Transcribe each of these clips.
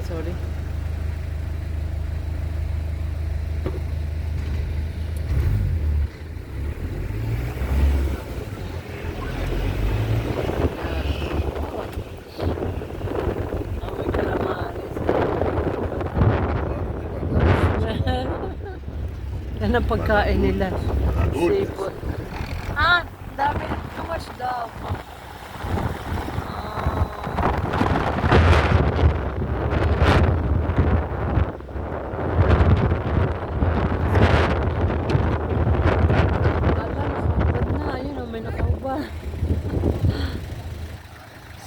sorry. Yan ang pagkain nila. Seafood. Ah, dami. How much daw?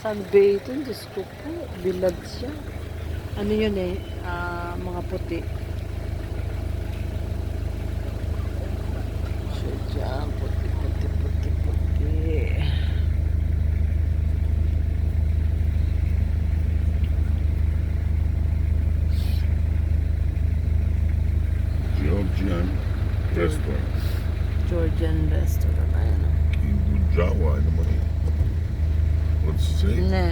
Sunbathing, Diyos ko po, bilad siya. Ano yun eh, mga puti. Siya dyan, puti. Georgian restaurant. Georgian restaurant, ayun o. Java in the money. What's it say? Ne.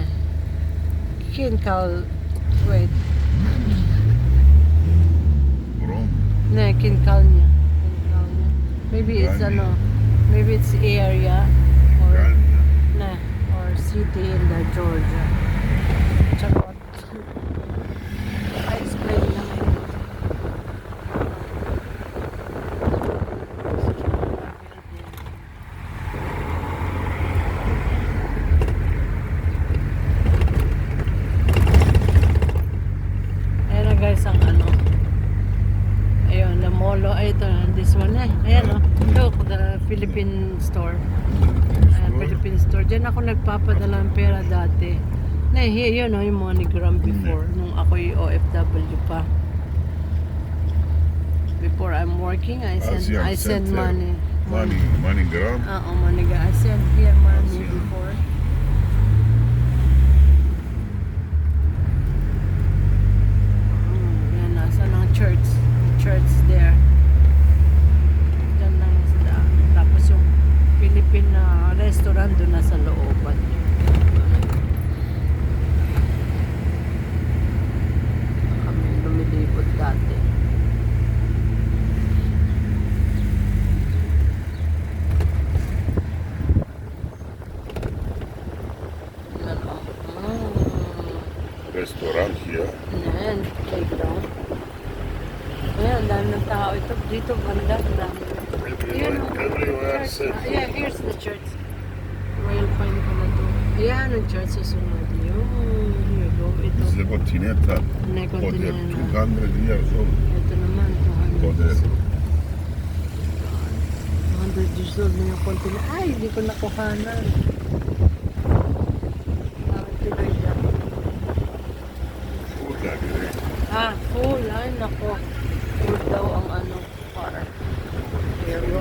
Kinkal, wait. Rom. Ne, kinkal niya. Maybe it's Ganya. maybe it's area or Ganya. ne, or city in the Georgia. Charot. I explain naman. Ayan na guys ang ano. Ayun, the molo. Ay, ito, this one eh. Ayan o. Look, the Philippine store. Ayan, Philippine store. Diyan ako nagpapadala ng pera dati. Yun o, yung MoneyGram before. Nung ako'y OFW pa. Before I'm working, I send money. MoneyGram. Oo, MoneyGram. I send here money before. Yan, nasa ng church. Church there. Diyan lang sila. Tapos yung Philippine restaurant doon nasa looban. Kami lumilipot dati. Yan o. Restaurant here. Yan, playground. Ayan, ang dami ng tao. Ito, dito, ganda, ang dami. Everywhere Church. safe. Yeah, here's the church. Royal Pine pala to. Ayan, ang church sa sunod. Yun, here you go. Ito, This is a continental. ne, For the continental. 200 years old. Ito naman, For 200 the years old. 200 years old na yung continental. Ay, hindi ko nakuhanan. Tuloy dyan. food library. Full. Ay, nako. Full daw ang ano, park. Here we go.